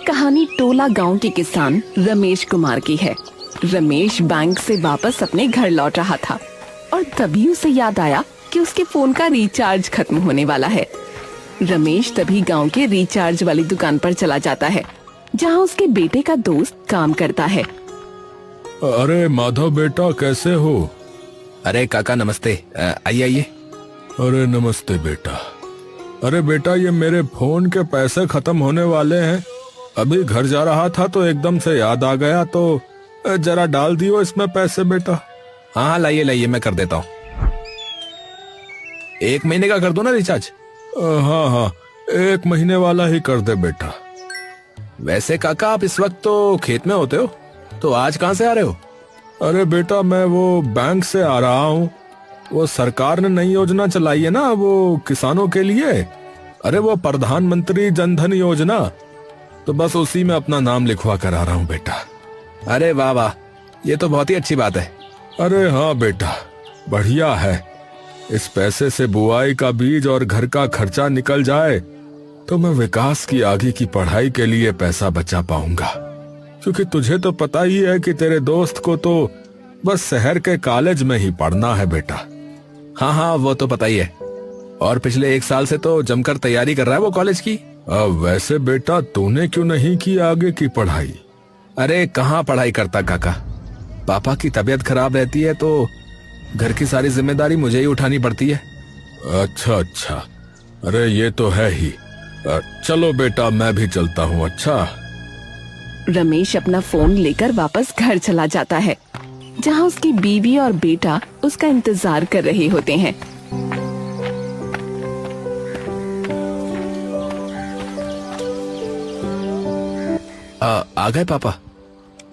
कहानी टोला गांव के किसान रमेश कुमार की है। रमेश बैंक से वापस अपने घर लौट रहा था और तभी उसे याद आया कि उसके फोन का रिचार्ज खत्म होने वाला है। रमेश तभी गांव के रिचार्ज वाली दुकान पर चला जाता है जहां उसके बेटे का दोस्त काम करता है। अरे माधव बेटा, कैसे हो? अरे काका नमस्ते, आइए आइए। अरे नमस्ते बेटा। अरे बेटा, ये मेरे फोन के पैसे खत्म होने वाले हैं। अभी घर जा रहा था तो एकदम से याद आ गया, तो जरा डाल दियो इसमें पैसे बेटा। हाँ हाँ, लाइए लाइए, मैं कर देता हूँ। 1 महीने का कर दो ना रिचार्ज। हाँ हाँ, 1 महीने वाला ही कर दे बेटा। वैसे काका, आप इस वक्त तो खेत में होते हो, तो आज कहाँ से आ रहे हो? अरे बेटा, मैं वो बैंक से आ रहा हूँ। वो सरकार ने नई योजना चलाई है ना, वो किसानों के लिए। अरे वो प्रधानमंत्री जनधन योजना, तो बस उसी में अपना नाम लिखवा कर आ रहा हूँ बेटा। अरे वाह वाह, ये तो बहुत ही अच्छी बात है। अरे हाँ बेटा, बढ़िया है। इस पैसे से बुआई का बीज और घर का खर्चा निकल जाए तो मैं विकास की आगे की पढ़ाई के लिए पैसा बचा पाऊंगा। क्योंकि तुझे तो पता ही है कि तेरे दोस्त को तो बस शहर के कॉलेज में ही पढ़ना है बेटा। हाँ हाँ, वो तो पता ही है। और पिछले 1 साल से तो जमकर तैयारी कर रहा है वो कॉलेज की। वैसे बेटा, तूने क्यों नहीं की आगे की पढ़ाई? अरे कहाँ पढ़ाई करता काका, पापा की तबीयत खराब रहती है तो घर की सारी जिम्मेदारी मुझे ही उठानी पड़ती है। अच्छा अच्छा, अरे ये तो है ही। चलो बेटा, मैं भी चलता हूँ। अच्छा। रमेश अपना फोन लेकर वापस घर चला जाता है जहां उसकी बीवी और बेटा उसका इंतजार कर रहे होते हैं। आ गए पापा?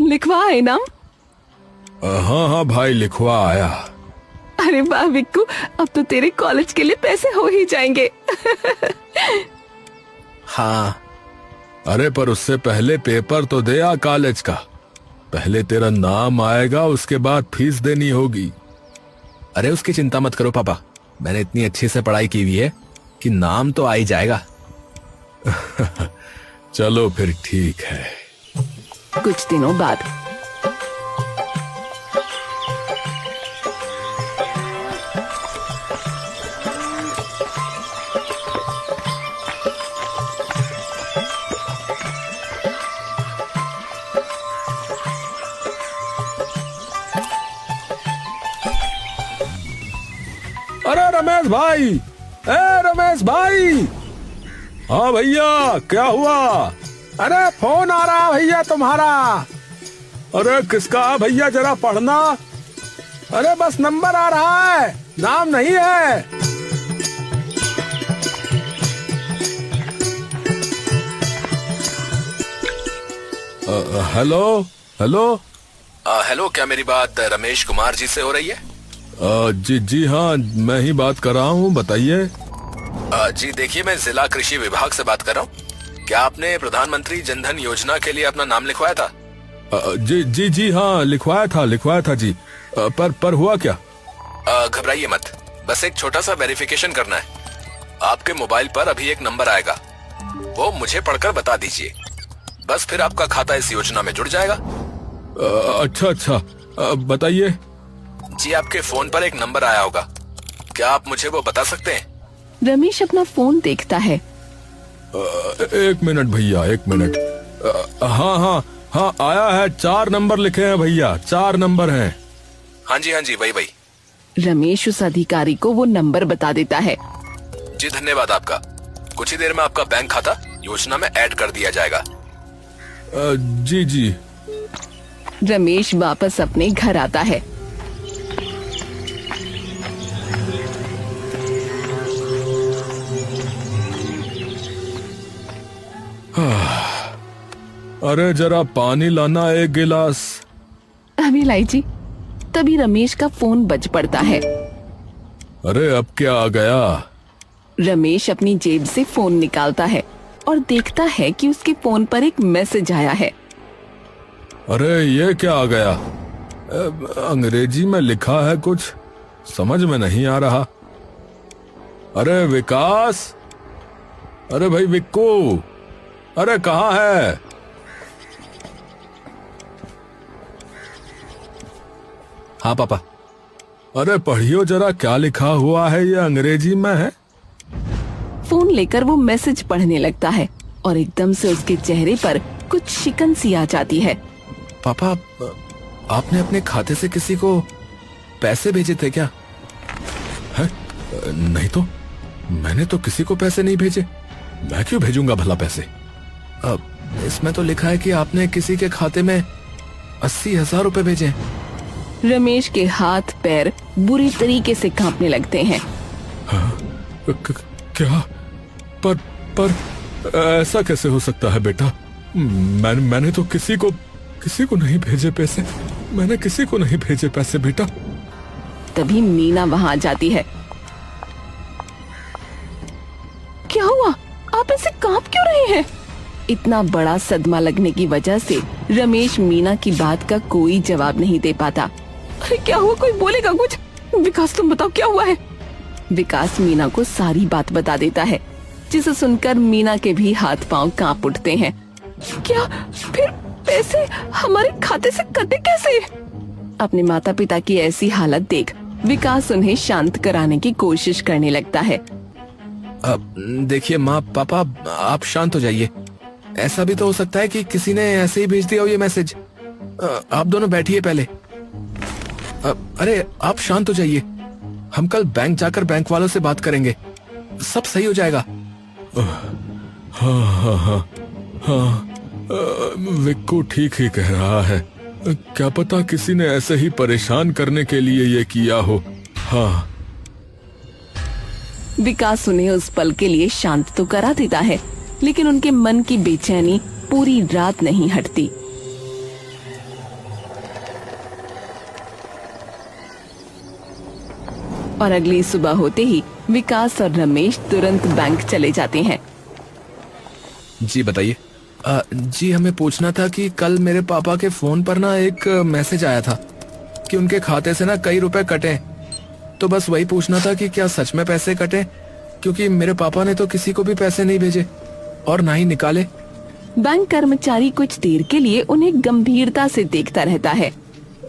लिखवा है नाम? हाँ हाँ भाई, लिखवा आया। अरे वाह विक्कू, अब तो तेरे कॉलेज के लिए पैसे हो ही जाएंगे। हाँ। अरे पर उससे पहले पेपर तो दे आ कॉलेज का। पहले तेरा नाम आएगा, उसके बाद फीस देनी होगी। अरे उसकी चिंता मत करो पापा, मैंने इतनी अच्छी से पढ़ाई की हुई है कि नाम तो आ ही जाएगा। चलो फिर ठीक है। कुछ दिनों बाद अरे रमेश भाई, रमेश भाई। हाँ भैया, क्या हुआ? अरे फोन आ रहा भैया तुम्हारा। अरे किसका भैया, जरा पढ़ना। अरे बस नंबर आ रहा है, नाम नहीं है। Hello hello. हेलो, क्या मेरी बात रमेश कुमार जी से हो रही है? जी जी हाँ, मैं ही बात कर रहा हूँ, बताइए। जी देखिए, मैं जिला कृषि विभाग से बात कर रहा हूँ। क्या आपने प्रधानमंत्री जनधन योजना के लिए अपना नाम लिखवाया था? जी जी जी हाँ, लिखवाया था जी। पर हुआ क्या? घबराइए मत, बस एक छोटा सा वेरिफिकेशन करना है। आपके मोबाइल पर अभी एक नंबर आएगा, वो मुझे पढ़कर बता दीजिए। बस फिर आपका खाता इस योजना में जुड़ जाएगा। अच्छा अच्छा, बताइए। जी, आपके फोन पर एक नंबर आया होगा, क्या आप मुझे वो बता सकते हैं? रमेश अपना फोन देखता है। 1 मिनट भैया, 1 मिनट। हाँ हाँ हाँ, आया है। 4 नंबर लिखे हैं भैया, 4 नंबर हैं। हाँ जी वही। रमेश उस अधिकारी को वो नंबर बता देता है। जी धन्यवाद आपका। कुछ ही देर में आपका बैंक खाता योजना में ऐड कर दिया जाएगा। जी जी। रमेश वापस अपने घर आता है। अरे जरा पानी लाना, 1 गिलास। अभी लाई जी। तभी रमेश का फोन बज पड़ता है। अरे अब क्या आ गया? रमेश अपनी जेब से फोन निकालता है और देखता है कि उसके फोन पर एक मैसेज आया है। अरे ये क्या आ गया? अंग्रेजी में लिखा है, कुछ समझ में नहीं आ रहा। अरे विकास, अरे भाई विक्कू, अरे कहाँ है? हाँ पापा। अरे पढ़ियो जरा, क्या लिखा हुआ है, ये अंग्रेजी में है। फोन लेकर वो मैसेज पढ़ने लगता है और एकदम से उसके चेहरे पर कुछ शिकन सी आ जाती है। पापा, आपने अपने खाते से किसी को पैसे भेजे थे क्या? है? नहीं तो, मैंने तो किसी को पैसे नहीं भेजे। मैं क्यों भेजूंगा भला पैसे? अब इसमें तो लिखा है कि आपने किसी के खाते में 80,000 रुपए भेजे हैं। रमेश के हाथ पैर बुरी तरीके से कांपने लगते हैं। क्या? पर ऐसा कैसे हो सकता है बेटा? मैंने तो किसी को नहीं भेजे पैसे। मैंने किसी को नहीं भेजे पैसे बेटा। तभी मीना वहां आ जाती है। क्या हुआ? आप ऐसे कांप क्यों रहे हैं? इतना बड़ा सदमा लगने की वजह से रमेश मीना की बात का कोई जवाब नहीं दे पाता। अरे क्या हुआ? कोई बोलेगा कुछ? विकास तुम बताओ क्या हुआ है? विकास मीना को सारी बात बता देता है, जिसे सुनकर मीना के भी हाथ पांव कांप उठते हैं। क्या? फिर पैसे हमारे खाते से कटे कैसे? अपने माता पिता की ऐसी हालत देख विकास उन्हें शांत कराने की कोशिश करने लगता है। अब देखिए माँ पापा, आप शांत हो जाइए। ऐसा भी तो हो सकता है कि किसी ने ऐसे ही भेज दिया हो ये मैसेज। आप दोनों बैठिए पहले। अरे आप शांत हो जाइए। हम कल बैंक जाकर बैंक वालों से बात करेंगे, सब सही हो जाएगा। हाँ, विक्कू ठीक ही कह रहा है। क्या पता किसी ने ऐसे ही परेशान करने के लिए ये किया हो। हाँ। विकास उन्हें उस पल के लिए शांत तो करा देता है, लेकिन उनके मन की बेचैनी पूरी रात नहीं हटती। और अगली सुबह होते ही विकास और रमेश तुरंत बैंक चले जाते हैं। जी बताइए। जी हमें पूछना था कि कल मेरे पापा के फोन पर ना एक मैसेज आया था कि उनके खाते से ना कई रुपए कटे। तो बस वही पूछना था कि क्या सच में पैसे कटे, क्योंकि मेरे पापा ने तो किसी को भी पैसे नहीं भेजे और ना ही निकाले। बैंक कर्मचारी कुछ देर के लिए उन्हें गंभीरता से देखता रहता है।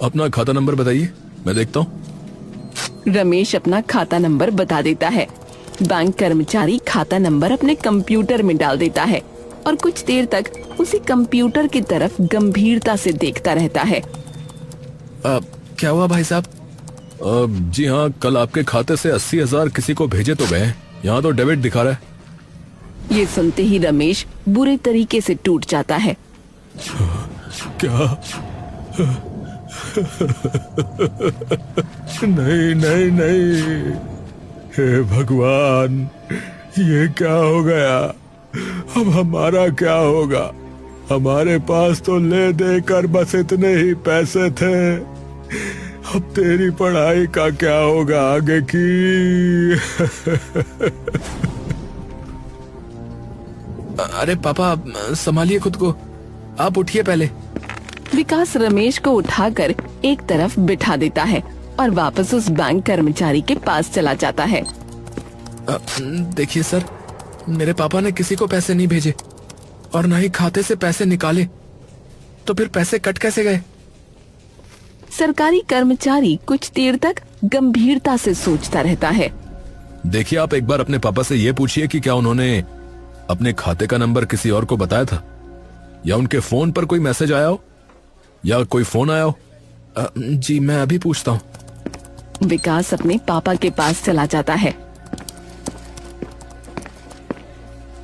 अपना खाता नंबर बताइए, मैं देखता हूँ। रमेश अपना खाता नंबर बता देता है। बैंक कर्मचारी खाता नंबर अपने कंप्यूटर में डाल देता है और कुछ देर तक उसी कंप्यूटर की तरफ गंभीरता से देखता रहता है। क्या हुआ भाई साहब? जी हाँ, कल आपके खाते से 80,000 किसी को भेजे तो गए। यहाँ तो डेबिट दिखा रहा है। ये सुनते ही रमेश बुरे तरीके से टूट जाता है। क्या? नहीं नहीं नहीं, हे भगवान, ये क्या हो गया? अब हमारा क्या होगा? हमारे पास तो ले देकर बस इतने ही पैसे थे। अब तेरी पढ़ाई का क्या होगा आगे की? अरे पापा संभालिए खुद को, आप उठिए पहले। विकास रमेश को उठाकर एक तरफ बिठा देता है और वापस उस बैंक कर्मचारी के पास चला जाता है। देखिए सर, मेरे पापा ने किसी को पैसे नहीं भेजे और ना ही खाते से पैसे निकाले, तो फिर पैसे कट कैसे गए? सरकारी कर्मचारी कुछ देर तक गंभीरता से सोचता रहता है। देखिए, आप एक बार अपने पापा से ये पूछिए कि क्या उन्होंने अपने खाते का नंबर किसी और को बताया था, या उनके फोन पर कोई मैसेज आया हो, या कोई फोन आया हो। जी मैं अभी पूछता हूँ। विकास अपने पापा के पास चला जाता है।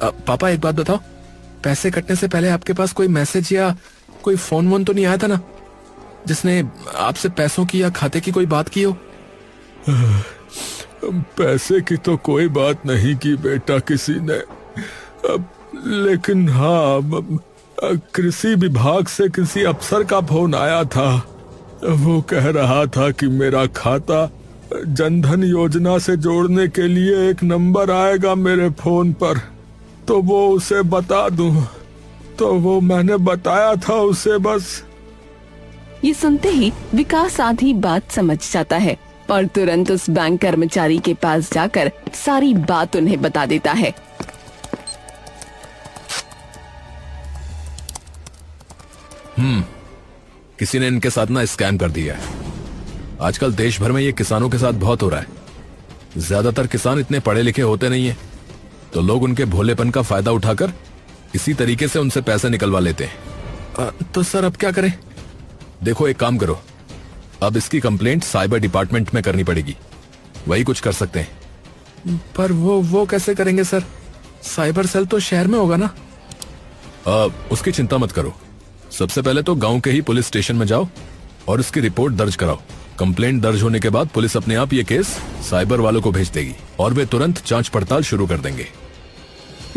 पापा एक बात बताओ, पैसे कटने से पहले आपके पास कोई मैसेज या कोई फोन वोन तो नहीं आया था ना, जिसने आपसे पैसों की या खाते की कोई बात की हो? पैसे की तो कोई बात नहीं की बेटा किसी ने, लेकिन हाँ, कृषि विभाग से किसी अफसर का फोन आया था। वो कह रहा था कि मेरा खाता जनधन योजना से जोड़ने के लिए एक नंबर आएगा मेरे फोन पर, तो वो उसे बता दूं। तो वो मैंने बताया था उसे बस। ये सुनते ही विकास आधी बात समझ जाता है और तुरंत उस बैंक कर्मचारी के पास जाकर सारी बात उन्हें बता देता है। किसी ने इनके साथ ना स्कैम कर दिया है। आजकल देश भर में ये किसानों के साथ बहुत हो रहा है। ज्यादातर किसान इतने पढ़े लिखे होते नहीं है, तो लोग उनके भोलेपन का फायदा उठाकर इसी तरीके से उनसे पैसे निकलवा लेते हैं। तो सर अब क्या करें? देखो एक काम करो, अब इसकी कंप्लेंट साइबर डिपार्टमेंट में करनी पड़ेगी, वही कुछ कर सकते हैं। पर वो कैसे करेंगे सर? साइबर सेल तो शहर में होगा ना। उसकी चिंता मत करो, सबसे पहले तो गांव के ही पुलिस स्टेशन में जाओ और इसकी रिपोर्ट दर्ज कराओ। कंप्लेंट दर्ज होने के बाद पुलिस अपने आप ये केस साइबर वालों को भेज देगी और वे तुरंत जांच पड़ताल शुरू कर देंगे।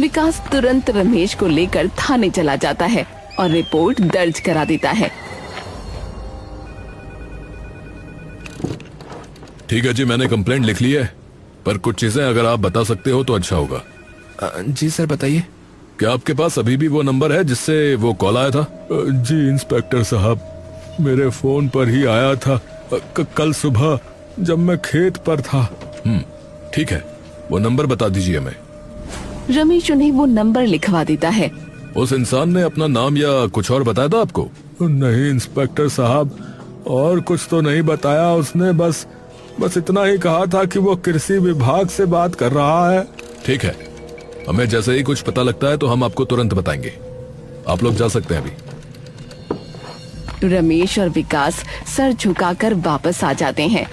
विकास तुरंत रमेश को लेकर थाने चला जाता है और रिपोर्ट दर्ज करा देता है। ठीक है जी, मैंने कंप्लेंट लिख ली है, पर कुछ चीजें अगर आप बता सकते हो तो अच्छा होगा। जी सर बताइए। क्या आपके पास अभी भी वो नंबर है जिससे वो कॉल आया था? जी इंस्पेक्टर साहब, मेरे फोन पर ही आया था कल सुबह जब मैं खेत पर था। ठीक है, वो नंबर बता दीजिए हमें। रमेश उन्हें वो नंबर लिखवा देता है। उस इंसान ने अपना नाम या कुछ और बताया था आपको? नहीं इंस्पेक्टर साहब, और कुछ तो नहीं बताया उसने, बस इतना ही कहा था कि वो कृषि विभाग से बात कर रहा है। ठीक है, हमें जैसे ही कुछ पता लगता है तो हम आपको तुरंत बताएंगे। आप लोग जा सकते हैं अभी। रमेश और विकास सर झुकाकर वापस आ जाते हैं।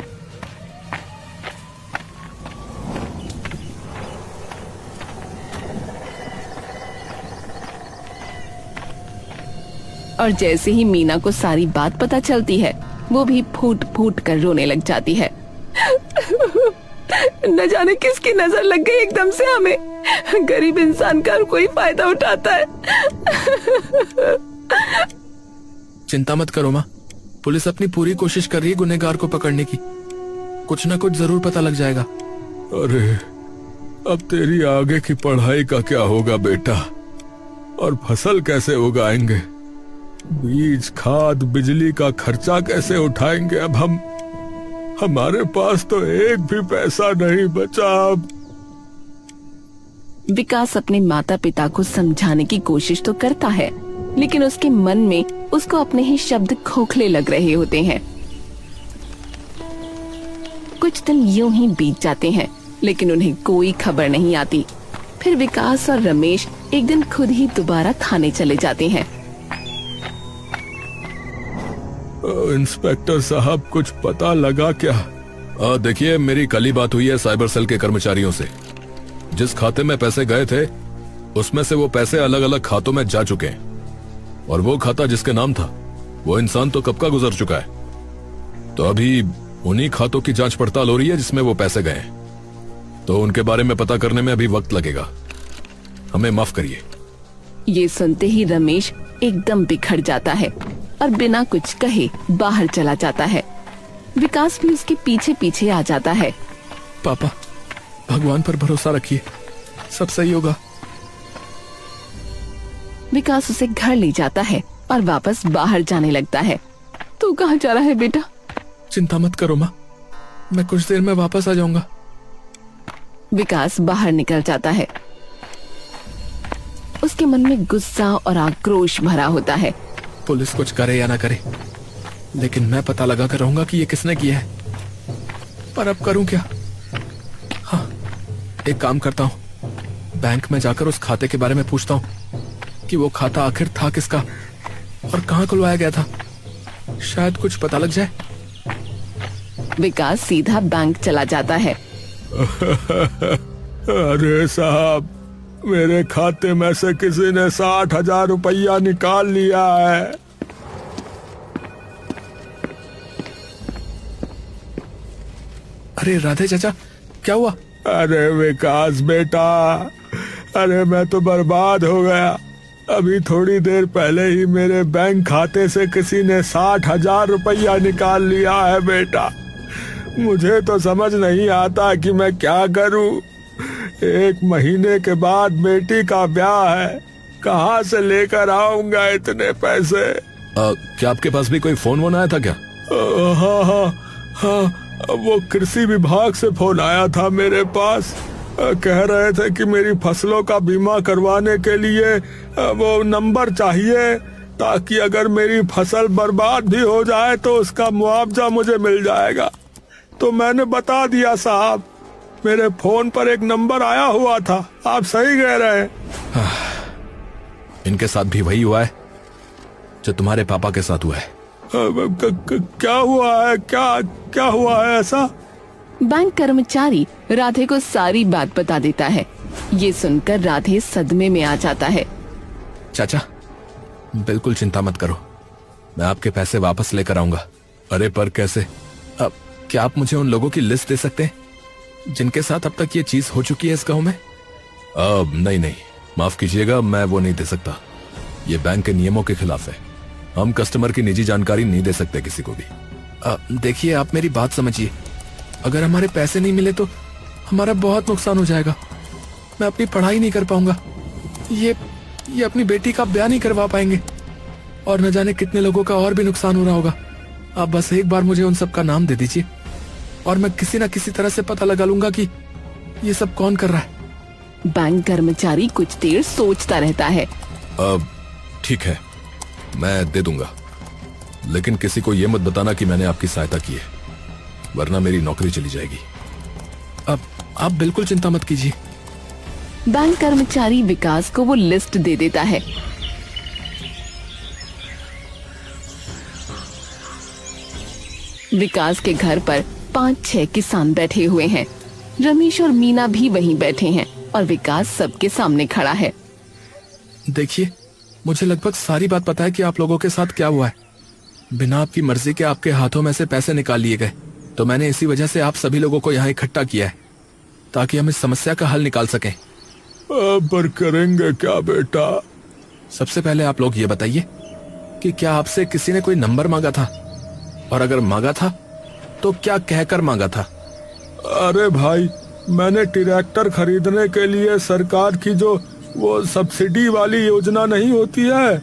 और जैसे ही मीना को सारी बात पता चलती है, वो भी फूट फूट कर रोने लग जाती है। न जाने किसकी नजर लग गई एकदम से हमें। गरीब इंसान का कोई फायदा उठाता है। चिंता मत करो माँ, पुलिस अपनी पूरी कोशिश कर रही है गुनहगार को पकड़ने की। कुछ ना कुछ जरूर पता लग जाएगा। अरे अब तेरी आगे की पढ़ाई का क्या होगा बेटा, और फसल कैसे उगाएंगे? बीज खाद बिजली का खर्चा कैसे उठाएंगे? अब हमारे पास तो एक भी पैसा नहीं बचा। अब विकास अपने माता पिता को समझाने की कोशिश तो करता है, लेकिन उसके मन में उसको अपने ही शब्द खोखले लग रहे होते हैं। कुछ दिन यूं ही बीत जाते हैं, लेकिन उन्हें कोई खबर नहीं आती। फिर विकास और रमेश एक दिन खुद ही दोबारा थाने चले जाते हैं। इंस्पेक्टर साहब, कुछ पता लगा क्या? देखिए, मेरी कल ही बात हुई है साइबर सेल के कर्मचारियों से। जिस खाते में पैसे गए थे उसमें से वो पैसे अलग अलग खातों में जा चुके हैं, और वो खाता जिसके नाम था वो इंसान तो कब का गुजर चुका है। तो अभी उन्हीं खातों की जांच पड़ताल हो रही है जिसमें वो पैसे गए हैं, तो उनके बारे में पता करने में अभी वक्त लगेगा। हमें माफ करिए। ये सुनते ही रमेश एकदम बिखर जाता है और बिना कुछ कहे बाहर चला जाता है। विकास भी उसके पीछे पीछे आ जाता है। पापा, भगवान पर भरोसा रखिए, सब सही होगा। विकास उसे घर ले जाता है और वापस बाहर जाने लगता है। तू कहाँ जा रहा है बेटा? चिंता मत करो माँ, मैं कुछ देर में वापस आ जाऊंगा। विकास बाहर निकल जाता है। उसके मन में गुस्सा और आक्रोश भरा होता है। पुलिस कुछ करे या ना करे, लेकिन मैं पता लगा कर रहूंगा कि ये किसने किया है। पर अब करूं क्या? हाँ, एक काम करता हूँ, बैंक में जाकर उस खाते के बारे में पूछता हूँ कि वो खाता आखिर था किसका और कहाँ खुलवाया गया था। शायद कुछ पता लग जाए। विकास सीधा बैंक चला जाता है। अरे साहब, मेरे खाते में से किसी ने 60,000 रुपया निकाल लिया है। अरे राधे चाचा, क्या हुआ? अरे विकास बेटा, अरे मैं तो बर्बाद हो गया। अभी थोड़ी देर पहले ही मेरे बैंक खाते से किसी ने 60,000 रुपया निकाल लिया है बेटा। मुझे तो समझ नहीं आता कि मैं क्या करूं। 1 महीने के बाद बेटी का ब्याह है, कहाँ से लेकर आऊंगा इतने पैसे? क्या आपके पास भी कोई फोन वोन आया था क्या? हाँ, वो कृषि विभाग से फोन आया था मेरे पास। कह रहे थे कि मेरी फसलों का बीमा करवाने के लिए वो नंबर चाहिए, ताकि अगर मेरी फसल बर्बाद भी हो जाए तो उसका मुआवजा मुझे मिल जाएगा। तो मैंने बता दिया साहब, मेरे फोन पर एक नंबर आया हुआ था, आप सही कह रहे हैं। इनके साथ भी वही हुआ है जो तुम्हारे पापा के साथ हुआ है। क्या हुआ है? क्या हुआ है ऐसा? बैंक कर्मचारी राधे को सारी बात बता देता है। ये सुनकर राधे सदमे में आ जाता है। चाचा, बिल्कुल चिंता मत करो, मैं आपके पैसे वापस लेकर आऊंगा। अरे पर कैसे? अब क्या आप मुझे उन लोगों की लिस्ट दे सकते हैं जिनके साथ अब तक ये चीज हो चुकी है इस गांव में? अब नहीं, माफ कीजिएगा, मैं वो नहीं दे सकता। ये बैंक के नियमों के खिलाफ है। हम कस्टमर की निजी जानकारी नहीं दे सकते किसी को भी। देखिए, आप मेरी बात समझिए। अगर हमारे पैसे नहीं मिले तो हमारा बहुत नुकसान हो जाएगा। मैं अपनी पढ़ाई नहीं कर पाऊंगा, ये अपनी बेटी का ब्याह नहीं करवा पाएंगे, और न जाने कितने लोगों का और भी नुकसान हो रहा होगा। आप बस एक बार मुझे उन सब का नाम दे दीजिए और मैं किसी न किसी तरह से पता लगा लूंगा कि ये सब कौन कर रहा है। बैंक कर्मचारी कुछ देर सोचता रहता है। अब ठीक है, मैं दे दूंगा, लेकिन किसी को ये मत बताना कि मैंने आपकी सहायता की है, वरना मेरी नौकरी चली जाएगी। अब आप बिल्कुल चिंता मत कीजिए। बैंक कर्मचारी विकास को वो लिस्ट दे देता है। विकास के घर पर 5-6 किसान बैठे हुए हैं। रमेश और मीना भी वहीं बैठे हैं और विकास सबके सामने खड़ा है। देखिए, मुझे लगभग सारी बात पता है कि आप लोगों के साथ क्या हुआ है। बिना आपकी मर्जी के आपके हाथों में से पैसे निकाल लिए गए, तो मैंने इसी वजह से आप सभी लोगों को यहाँ इकट्ठा किया है ताकि हम इस समस्या का हल निकाल सकें। पर करेंगे क्या बेटा? सबसे पहले आप लोग ये बताइए कि क्या आपसे किसी ने कोई नंबर मांगा था, और अगर मांगा था तो क्या कहकर मांगा था? अरे भाई, मैंने ट्रैक्टर खरीदने के लिए सरकार की जो वो सब्सिडी वाली योजना नहीं होती है,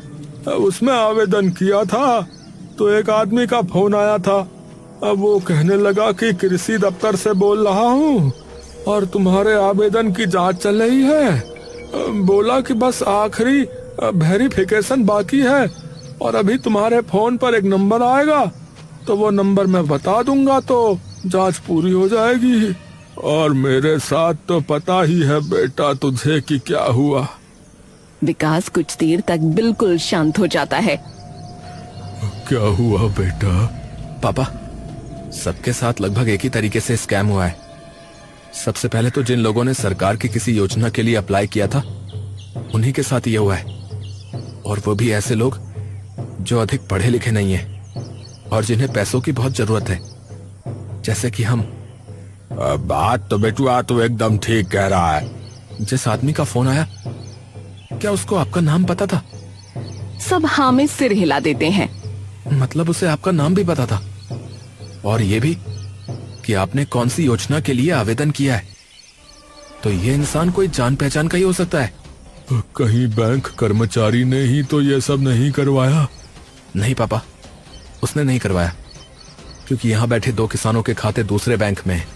उसमें आवेदन किया था। तो एक आदमी का फोन आया था। अब वो कहने लगा कि कृषि दफ्तर से बोल रहा हूँ और तुम्हारे आवेदन की जांच चल रही है। बोला कि बस आखिरी वेरिफिकेशन बाकी है और अभी तुम्हारे फोन पर एक नंबर आएगा, तो वो नंबर मैं बता दूंगा तो जांच पूरी हो जाएगी। और मेरे साथ तो पता ही है बेटा तुझे कि क्या हुआ। विकास कुछ देर तक बिल्कुल शांत हो जाता है। क्या हुआ बेटा? पापा, सबके साथ लगभग एक ही तरीके से स्कैम हुआ है। सबसे पहले तो जिन लोगों ने सरकार की किसी योजना के लिए अप्लाई किया था, उन्हीं के साथ ये हुआ है, और वो भी ऐसे लोग जो अधिक पढ़े लिखे नहीं है और जिन्हें पैसों की बहुत जरूरत है, जैसे कि हम। बात तो बेटुआ तो एकदम ठीक कह रहा है। जिस आदमी का फोन आया, क्या उसको आपका नाम पता था? सब हाँ में सिर हिला देते हैं। मतलब उसे आपका नाम भी पता था, और ये भी कि आपने कौन सी योजना के लिए आवेदन किया है। तो ये इंसान कोई जान पहचान का ही हो सकता है। कहीं बैंक कर्मचारी ने ही तो ये सब नहीं करवाया? नहीं पापा, उसने नहीं करवाया, क्योंकि यहाँ बैठे 2 किसानों के खाते दूसरे बैंक में हैं।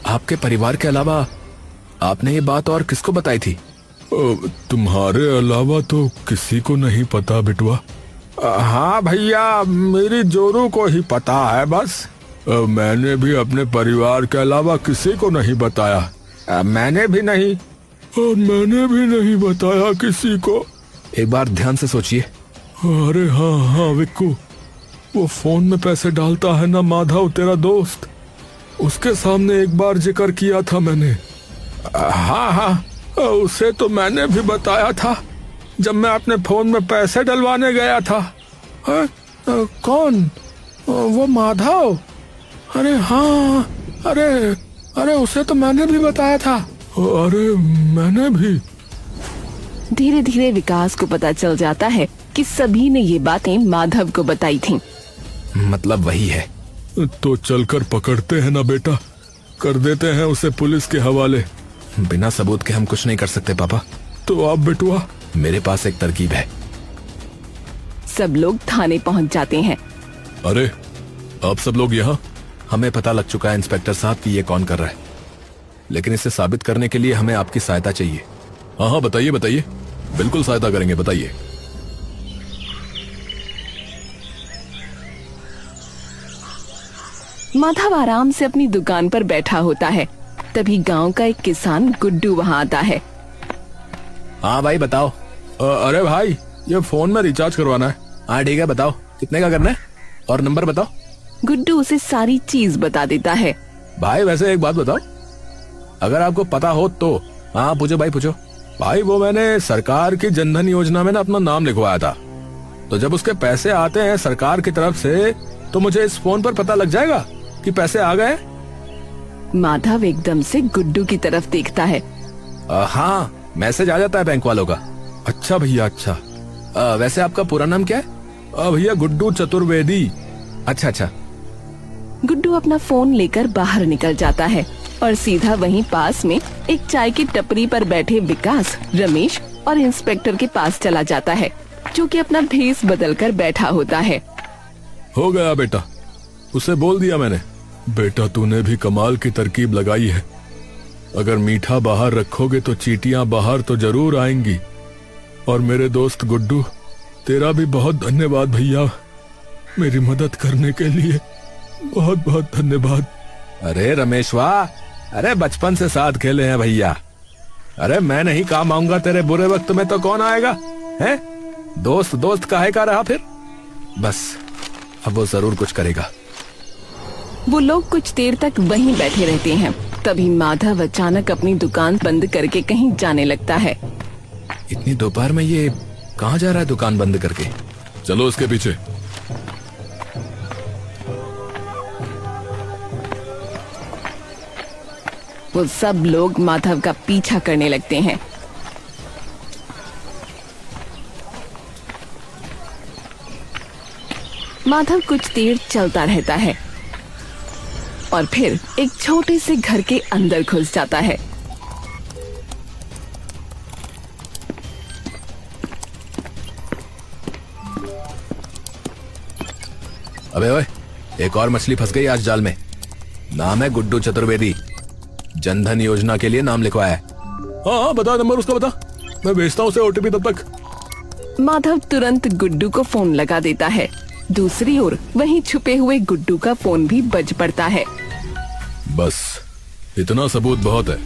आपके परिवार के अलावा आपने ये बात और किसको बताई थी? तुम्हारे अलावा तो किसी को नहीं पता बेटुआ। हाँ भैया, मेरी जोरू को ही पता है बस। मैंने भी अपने परिवार के अलावा किसी को नहीं बताया। मैंने भी नहीं, और मैंने भी नहीं बताया किसी को। एक बार ध्यान से सोचिए। अरे हाँ विक्कू, वो फोन में पैसे डालता है ना माधव, तेरा दोस्त, उसके सामने एक बार जिक्र किया था मैंने। हाँ, उसे तो मैंने भी बताया था जब मैं अपने फोन में पैसे डलवाने गया था। कौन? वो माधव? अरे हाँ, अरे उसे तो मैंने भी बताया था। अरे मैंने भी। धीरे धीरे विकास को पता चल जाता है कि सभी ने ये बातें माधव को बताई थीं। मतलब वही है। तो चलकर पकड़ते हैं ना बेटा, कर देते हैं उसे पुलिस के हवाले। बिना सबूत के हम कुछ नहीं कर सकते पापा। तो आप बेटुआ? मेरे पास एक तरकीब है। सब लोग थाने पहुंच जाते हैं। अरे आप सब लोग यहाँ? हमें पता लग चुका है इंस्पेक्टर साहब कि ये कौन कर रहा है, लेकिन इसे साबित करने के लिए हमें आपकी सहायता चाहिए। हाँ बताइए, बिल्कुल सहायता करेंगे, बताइए। माधव आराम से अपनी दुकान पर बैठा होता है। तभी गांव का एक किसान गुड्डू वहां आता है। हाँ भाई बताओ। अरे भाई, ये फोन में रिचार्ज करवाना है। हाँ ठीक है, बताओ कितने का करना है और नंबर बताओ। गुड्डू उसे सारी चीज बता देता है। भाई वैसे एक बात बताओ, अगर आपको पता हो तो। हाँ पूछो भाई पूछो। भाई वो मैंने सरकार की जनधन योजना में ना अपना नाम लिखवाया था, तो जब उसके पैसे आते हैं सरकार की तरफ से तो मुझे इस फोन पर पता लग जाएगा कि पैसे आ गए। माधव एकदम से गुड्डू की तरफ देखता है। हाँ मैसेज आ जाता है बैंक वालों का। अच्छा भैया अच्छा। वैसे आपका पूरा नाम क्या है? भैया गुड्डू चतुर्वेदी। अच्छा अच्छा। गुड्डू अपना फोन लेकर बाहर निकल जाता है और सीधा वहीं पास में एक चाय की टपरी पर बैठे विकास, रमेश और इंस्पेक्टर के पास चला जाता है, जो कि अपना भेस बदलकर बैठा होता है। हो गया बेटा, उसे बोल दिया मैंने। बेटा तूने भी कमाल की तरकीब लगाई है। अगर मीठा बाहर रखोगे तो चींटियां बाहर तो जरूर आएंगी। और मेरे दोस्त गुड्डू, तेरा भी बहुत धन्यवाद भैया, मेरी मदद करने के लिए बहुत बहुत धन्यवाद। अरे रमेश वाह, अरे बचपन से साथ खेले हैं भैया। अरे मैं नहीं काम आऊंगा तेरे बुरे वक्त में तो कौन आएगा है? दोस्त दोस्त काहे का रहा फिर। बस अब वो जरूर कुछ करेगा। वो लोग कुछ देर तक वहीं बैठे रहते हैं। तभी माधव अचानक अपनी दुकान बंद करके कहीं जाने लगता है। इतनी दोपहर में ये कहाँ जा रहा है दुकान बंद करके? चलो उसके पीछे। वो सब लोग माधव का पीछा करने लगते हैं। माधव कुछ देर चलता रहता है और फिर एक छोटे से घर के अंदर घुस जाता है। अबे ओए, एक और मछली फंस गई आज जाल में। नाम है गुड्डू चतुर्वेदी। जनधन योजना के लिए नाम लिखवाया है। हाँ बता, नंबर उसका बता, मैं भेजता हूँ उसे ओटीपी तब तक। माधव तुरंत गुड्डू को फोन लगा देता है। दूसरी ओर वहीं छुपे हुए गुड्डू का फोन भी बज पड़ता है। बस इतना सबूत बहुत है।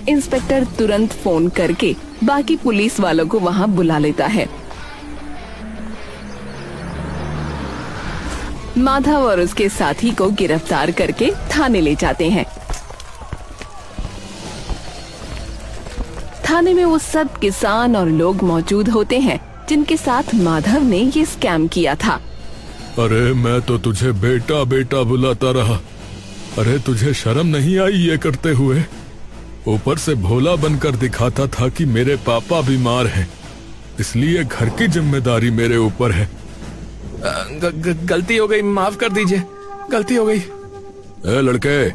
इंस्पेक्टर तुरंत फोन करके बाकी पुलिस वालों को वहां बुला लेता है। माधव और उसके साथी को गिरफ्तार करके थाने ले जाते हैं। थाने में वो सब किसान और लोग मौजूद होते हैं जिनके साथ माधव ने ये स्कैम किया था। अरे मैं तो तुझे बेटा बेटा बुलाता रहा। अरे तुझे शर्म नहीं आई ये करते हुए? ऊपर से भोला बनकर दिखाता था कि मेरे पापा बीमार हैं, इसलिए घर की जिम्मेदारी मेरे ऊपर है। गलती हो गई, माफ कर दीजिए, गलती हो गई। ए लड़के,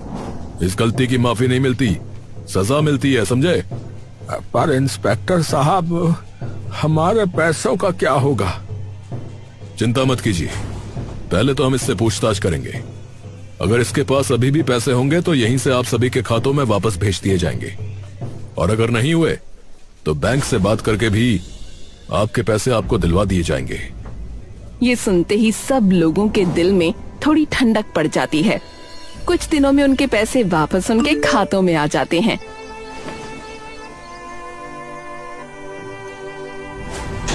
इस गलती की माफी नहीं मिलती, सजा मिलती है, समझे? पर इंस्पेक्टर साहब, हमारे पैसों का क्या होगा? चिंता मत कीजिए, पहले तो हम इससे पूछताछ करेंगे। अगर इसके पास अभी भी पैसे होंगे तो यहीं से आप सभी के खातों में वापस भेज दिए जाएंगे, और अगर नहीं हुए तो बैंक से बात करके भी आपके पैसे आपको दिलवा दिए जाएंगे। ये सुनते ही सब लोगों के दिल में थोड़ी ठंडक पड़ जाती है। कुछ दिनों में उनके पैसे वापस उनके खातों में आ जाते हैं।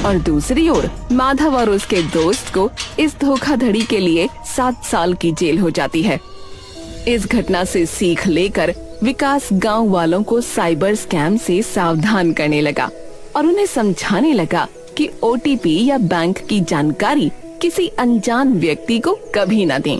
और दूसरी ओर माधव और उसके दोस्त को इस धोखाधड़ी के लिए 7 साल की जेल हो जाती है। इस घटना से सीख लेकर विकास गांव वालों को साइबर स्कैम से सावधान करने लगा और उन्हें समझाने लगा कि ओटीपी या बैंक की जानकारी किसी अनजान व्यक्ति को कभी न दें।